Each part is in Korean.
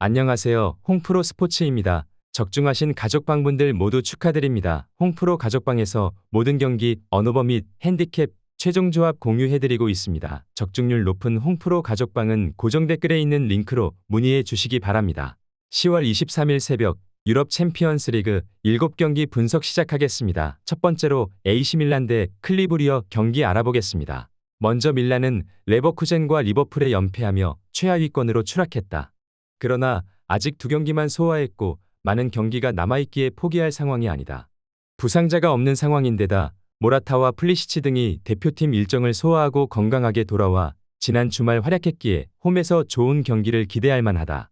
안녕하세요. 홍프로 스포츠입니다. 적중하신 가족방분들 모두 축하드립니다. 홍프로 가족방에서 모든 경기, 언오버 및 핸디캡, 최종 조합 공유해드리고 있습니다. 적중률 높은 홍프로 가족방은 고정 댓글에 있는 링크로 문의해 주시기 바랍니다. 10월 23일 새벽 유럽 챔피언스 리그 7경기 분석 시작하겠습니다. 첫 번째로 AC 밀란 대 클리브리어 경기 알아보겠습니다. 먼저 밀란은 레버쿠젠과 리버풀에 연패하며 최하위권으로 추락했다. 그러나 아직 2경기만 소화했고 많은 경기가 남아있기에 포기할 상황이 아니다. 부상자가 없는 상황인데다 모라타와 플리시치 등이 대표팀 일정을 소화하고 건강하게 돌아와 지난 주말 활약했기에 홈에서 좋은 경기를 기대할 만하다.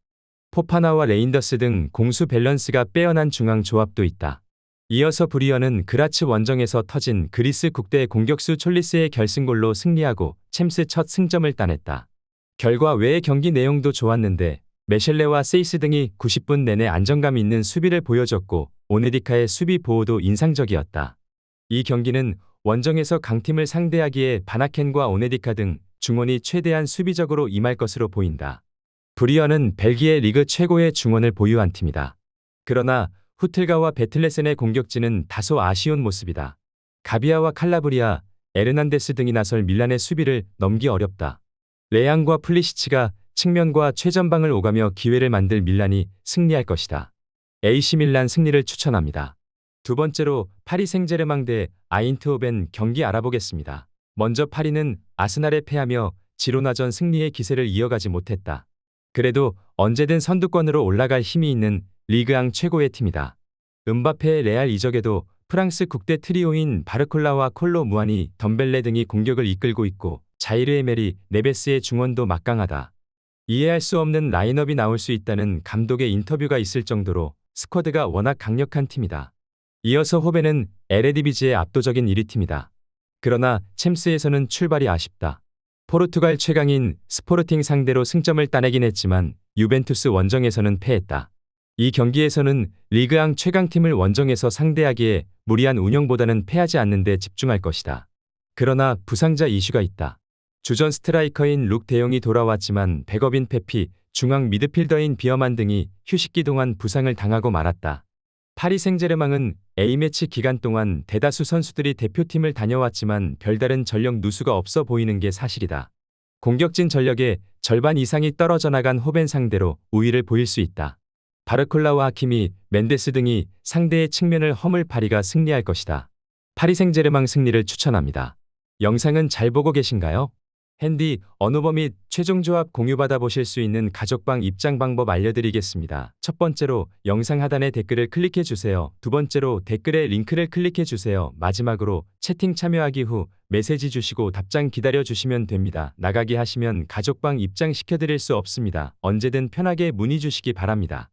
포파나와 레인더스 등 공수 밸런스가 빼어난 중앙 조합도 있다. 이어서 브리어는 그라츠 원정에서 터진 그리스 국대 공격수 촐리스의 결승골로 승리하고 챔스 첫 승점을 따냈다. 결과 외의 경기 내용도 좋았는데 메셸레와 세이스 등이 90분 내내 안정감 있는 수비를 보여줬고 오네디카의 수비 보호도 인상적이었다. 이 경기는 원정에서 강팀을 상대하기에 바나켄과 오네디카 등 중원이 최대한 수비적으로 임할 것으로 보인다. 브리어는 벨기에 리그 최고의 중원을 보유한 팀이다. 그러나 후틀가와 베틀레센의 공격진은 다소 아쉬운 모습이다. 가비아와 칼라브리아, 에르난데스 등이 나설 밀란의 수비를 넘기 어렵다. 레앙과 플리시치가 측면과 최전방을 오가며 기회를 만들 밀란이 승리할 것이다. AC 밀란 승리를 추천합니다. 두 번째로 파리 생제르맹 대 아인트호벤 경기 알아보겠습니다. 먼저 파리는 아스날에 패하며 지로나전 승리의 기세를 이어가지 못했다. 그래도 언제든 선두권으로 올라갈 힘이 있는 리그앙 최고의 팀이다. 음바페의 레알 이적에도 프랑스 국대 트리오인 바르콜라와 콜로 무아니, 덤벨레 등이 공격을 이끌고 있고 자이르 에메리, 네베스의 중원도 막강하다. 이해할 수 없는 라인업이 나올 수 있다는 감독의 인터뷰가 있을 정도로 스쿼드가 워낙 강력한 팀이다. 이어서 호벤은 에레디비지의 압도적인 1위 팀이다. 그러나 챔스에서는 출발이 아쉽다. 포르투갈 최강인 스포르팅 상대로 승점을 따내긴 했지만 유벤투스 원정에서는 패했다. 이 경기에서는 리그앙 최강팀을 원정에서 상대하기에 무리한 운영보다는 패하지 않는 데 집중할 것이다. 그러나 부상자 이슈가 있다. 주전 스트라이커인 룩 대용이 돌아왔지만 백업인 페피, 중앙 미드필더인 비어만 등이 휴식기 동안 부상을 당하고 말았다. 파리 생제르맹은 A매치 기간 동안 대다수 선수들이 대표팀을 다녀왔지만 별다른 전력 누수가 없어 보이는 게 사실이다. 공격진 전력의 절반 이상이 떨어져 나간 호벤 상대로 우위를 보일 수 있다. 바르콜라와 하키미, 멘데스 등이 상대의 측면을 허물 파리가 승리할 것이다. 파리 생제르맹 승리를 추천합니다. 영상은 잘 보고 계신가요? 핸디, 언오버 및 최종 조합 공유받아 보실 수 있는 가족방 입장 방법 알려드리겠습니다. 첫 번째로 영상 하단에 댓글을 클릭해 주세요. 두 번째로 댓글에 링크를 클릭해 주세요. 마지막으로 채팅 참여하기 후 메시지 주시고 답장 기다려 주시면 됩니다. 나가기 하시면 가족방 입장 시켜드릴 수 없습니다. 언제든 편하게 문의 주시기 바랍니다.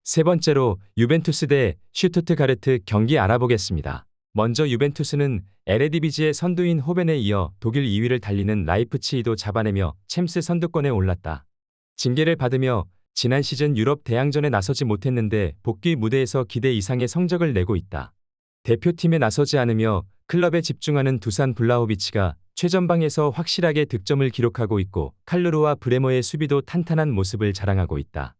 세 번째로 유벤투스 대 슈투트가르트 경기 알아보겠습니다. 먼저 유벤투스는 에레디비지의 선두인 호벤에 이어 독일 2위를 달리는 라이프치히도 잡아내며 챔스 선두권에 올랐다. 징계를 받으며 지난 시즌 유럽 대항전에 나서지 못했는데 복귀 무대에서 기대 이상의 성적을 내고 있다. 대표팀에 나서지 않으며 클럽에 집중하는 두산 블라호비치가 최전방에서 확실하게 득점을 기록하고 있고 칼루르와 브레머의 수비도 탄탄한 모습을 자랑하고 있다.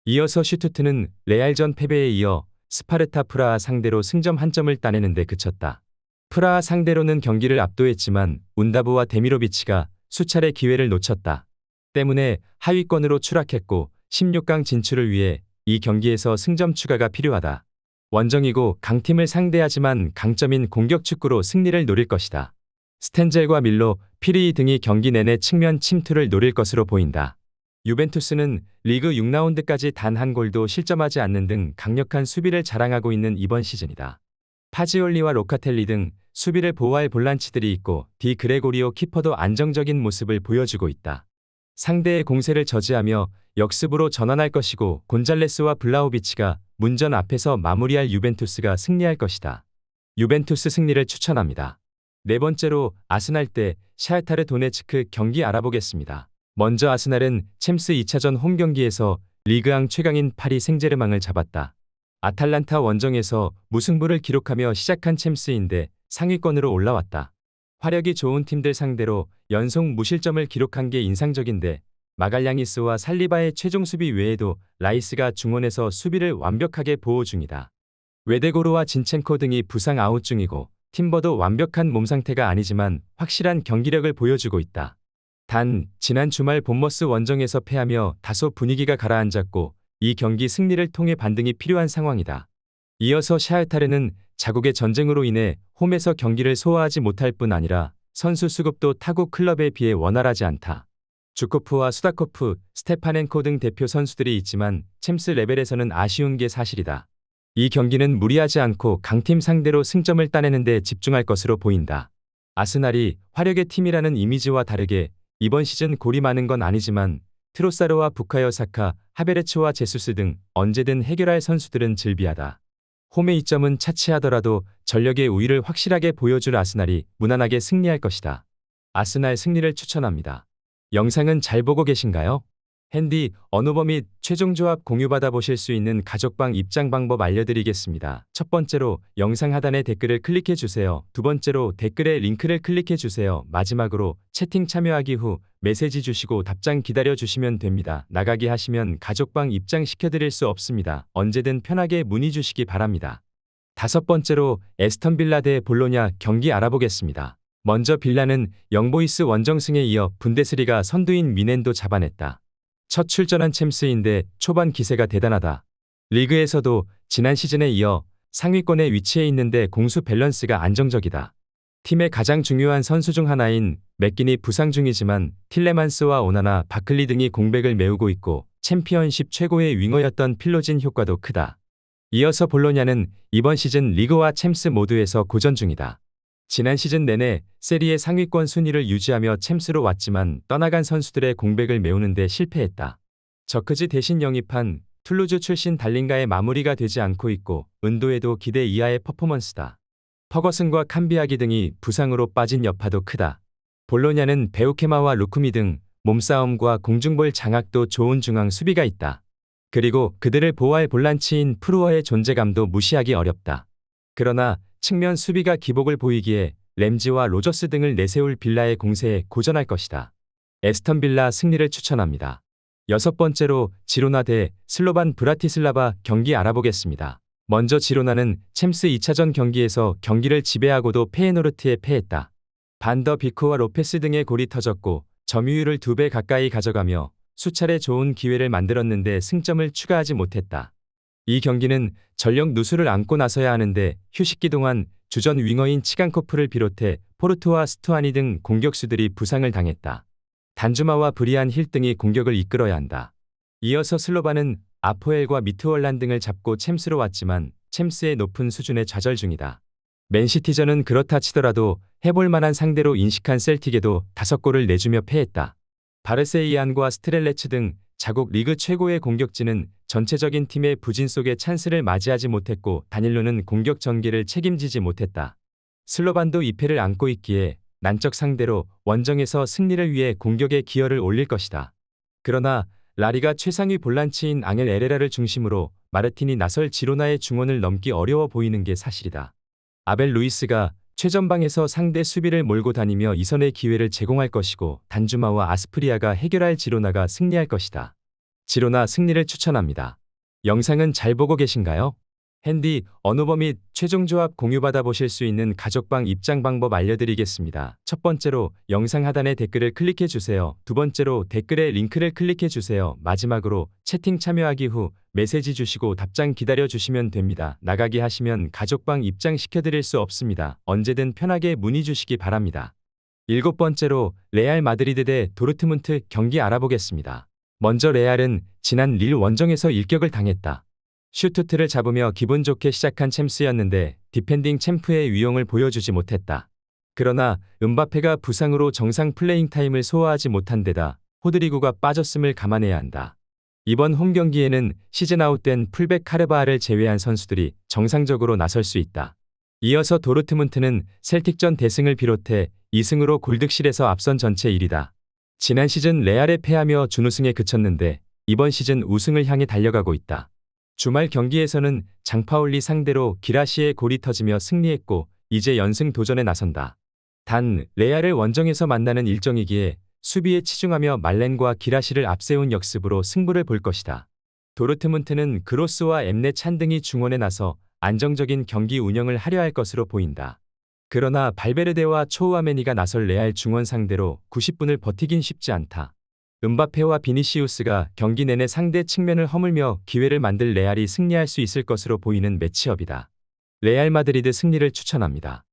이어서 슈투트는 레알전 패배에 이어 스파르타 프라하 상대로 승점 1점을 따내는 데 그쳤다. 프라하 상대로는 경기를 압도했지만 운다브와 데미로비치가 수차례 기회를 놓쳤다. 때문에 하위권으로 추락했고 16강 진출을 위해 이 경기에서 승점 추가가 필요하다. 원정이고 강팀을 상대하지만 강점인 공격 축구로 승리를 노릴 것이다. 스텐젤과 밀로, 피리 등이 경기 내내 측면 침투를 노릴 것으로 보인다. 유벤투스는 리그 6라운드까지 단 한 골도 실점하지 않는 등 강력한 수비를 자랑하고 있는 이번 시즌이다. 파지올리와 로카텔리 등 수비를 보호할 볼란치들이 있고 디 그레고리오 키퍼도 안정적인 모습을 보여주고 있다. 상대의 공세를 저지하며 역습으로 전환할 것이고 곤잘레스와 블라호비치가 문전 앞에서 마무리할 유벤투스가 승리할 것이다. 유벤투스 승리를 추천합니다. 네 번째로 아스날 대 샤흐타르 도네츠크 경기 알아보겠습니다. 먼저 아스날은 챔스 2차전 홈 경기에서 리그앙 최강인 파리 생제르맹을 잡았다. 아탈란타 원정에서 무승부를 기록하며 시작한 챔스인데 상위권으로 올라왔다. 화력이 좋은 팀들 상대로 연속 무실점을 기록한 게 인상적인데 마갈량이스와 살리바의 최종 수비 외에도 라이스가 중원에서 수비를 완벽하게 보호 중이다. 웨데고르와 진첸코 등이 부상 아웃 중이고 팀버도 완벽한 몸 상태가 아니지만 확실한 경기력을 보여주고 있다. 단, 지난 주말 본머스 원정에서 패하며 다소 분위기가 가라앉았고 이 경기 승리를 통해 반등이 필요한 상황이다. 이어서 샤흐타르는 자국의 전쟁으로 인해 홈에서 경기를 소화하지 못할 뿐 아니라 선수 수급도 타국 클럽에 비해 원활하지 않다. 주코프와 수다코프, 스테파넨코 등 대표 선수들이 있지만 챔스 레벨에서는 아쉬운 게 사실이다. 이 경기는 무리하지 않고 강팀 상대로 승점을 따내는 데 집중할 것으로 보인다. 아스날이 화력의 팀이라는 이미지와 다르게 이번 시즌 골이 많은 건 아니지만 트로사르와 부카요 사카, 하베르츠와 제수스 등 언제든 해결할 선수들은 즐비하다. 홈의 이점은 차치하더라도 전력의 우위를 확실하게 보여줄 아스날이 무난하게 승리할 것이다. 아스날 승리를 추천합니다. 영상은 잘 보고 계신가요? 핸디, 언어버 및 최종 조합 공유받아 보실 수 있는 가족방 입장 방법 알려드리겠습니다. 첫 번째로 영상 하단의 댓글을 클릭해 주세요. 두 번째로 댓글에 링크를 클릭해 주세요. 마지막으로 채팅 참여하기 후 메시지 주시고 답장 기다려 주시면 됩니다. 나가기 하시면 가족방 입장 시켜드릴 수 없습니다. 언제든 편하게 문의 주시기 바랍니다. 다섯 번째로 에스턴 빌라 대 볼로냐 경기 알아보겠습니다. 먼저 빌라는 영보이스 원정승에 이어 분데스리가 선두인 미넨도 잡아냈다. 첫 출전한 챔스인데 초반 기세가 대단하다. 리그에서도 지난 시즌에 이어 상위권에 위치해 있는데 공수 밸런스가 안정적이다. 팀의 가장 중요한 선수 중 하나인 맥긴이 부상 중이지만 틸레만스와 오나나, 바클리 등이 공백을 메우고 있고 챔피언십 최고의 윙어였던 필로진 효과도 크다. 이어서 볼로냐는 이번 시즌 리그와 챔스 모두에서 고전 중이다. 지난 시즌 내내 세리에 상위권 순위를 유지하며 챔스로 왔지만 떠나간 선수들의 공백을 메우는 데 실패했다. 저크지 대신 영입한 툴루즈 출신 달링가의 마무리가 되지 않고 있고 은도에도 기대 이하의 퍼포먼스다. 퍼거슨과 캄비아기 등이 부상으로 빠진 여파도 크다. 볼로냐는 베우케마와 루쿠미 등 몸싸움과 공중볼 장악도 좋은 중앙 수비가 있다. 그리고 그들을 보호할 볼란치인 프루어의 존재감도 무시하기 어렵다. 그러나 측면 수비가 기복을 보이기에 램지와 로저스 등을 내세울 빌라의 공세에 고전할 것이다. 에스턴 빌라 승리를 추천합니다. 여섯 번째로 지로나 대 슬로반 브라티슬라바 경기 알아보겠습니다. 먼저 지로나는 챔스 2차전 경기에서 경기를 지배하고도 페예노르트에 패했다. 반더 비크와 로페스 등의 골이 터졌고 점유율을 2배 가까이 가져가며 수차례 좋은 기회를 만들었는데 승점을 추가하지 못했다. 이 경기는 전력 누수를 안고 나서야 하는데 휴식기 동안 주전 윙어인 치간코프를 비롯해 포르투와 스투아니 등 공격수들이 부상을 당했다. 단주마와 브리안 힐 등이 공격을 이끌어야 한다. 이어서 슬로바는 아포엘과 미트월란 등을 잡고 챔스로 왔지만 챔스의 높은 수준에 좌절 중이다. 맨시티전은 그렇다 치더라도 해볼 만한 상대로 인식한 셀틱에도 5골을 내주며 패했다. 바르세이안과 스트렐레츠 등 자국 리그 최고의 공격진은 전체적인 팀의 부진 속에 찬스를 맞이하지 못했고 다닐로는 공격 전개를 책임지지 못했다. 슬로반도 2패를 안고 있기에 난적 상대로 원정에서 승리를 위해 공격의 기여를 올릴 것이다. 그러나 라리가 최상위 볼란치인 앙헬 에레라를 중심으로 마르틴이 나설 지로나의 중원을 넘기 어려워 보이는 게 사실이다. 아벨 루이스가 최전방에서 상대 수비를 몰고 다니며 이선의 기회를 제공할 것이고 단주마와 아스프리아가 해결할 지로나가 승리할 것이다. 지로나 승리를 추천합니다. 영상은 잘 보고 계신가요? 핸디, 언어버 및 최종 조합 공유받아 보실 수 있는 가족방 입장 방법 알려드리겠습니다. 첫 번째로 영상 하단의 댓글을 클릭해 주세요. 두 번째로 댓글에 링크를 클릭해 주세요. 마지막으로 채팅 참여하기 후 메시지 주시고 답장 기다려 주시면 됩니다. 나가기 하시면 가족방 입장 시켜드릴 수 없습니다. 언제든 편하게 문의 주시기 바랍니다. 일곱 번째로 레알 마드리드 대 도르트문트 경기 알아보겠습니다. 먼저 레알은 지난 릴 원정에서 일격을 당했다. 슈투트를 잡으며 기분 좋게 시작한 챔스였는데 디펜딩 챔프의 위용을 보여주지 못했다. 그러나 음바페가 부상으로 정상 플레잉 타임을 소화하지 못한 데다 호드리구가 빠졌음을 감안해야 한다. 이번 홈 경기에는 시즌 아웃된 풀백 카르바알을 제외한 선수들이 정상적으로 나설 수 있다. 이어서 도르트문트는 셀틱전 대승을 비롯해 2승으로 골득실에서 앞선 전체 1위다. 지난 시즌 레알에 패하며 준우승에 그쳤는데 이번 시즌 우승을 향해 달려가고 있다. 주말 경기에서는 장파올리 상대로 기라시의 골이 터지며 승리했고 이제 연승 도전에 나선다. 단 레알을 원정에서 만나는 일정이기에 수비에 치중하며 말렌과 기라시를 앞세운 역습으로 승부를 볼 것이다. 도르트문트는 그로스와 엠네 찬 등이 중원에 나서 안정적인 경기 운영을 하려 할 것으로 보인다. 그러나 발베르데와 초우아메니가 나설 레알 중원 상대로 90분을 버티긴 쉽지 않다. 음바페와 비니시우스가 경기 내내 상대 측면을 허물며 기회를 만들 레알이 승리할 수 있을 것으로 보이는 매치업이다. 레알 마드리드 승리를 추천합니다.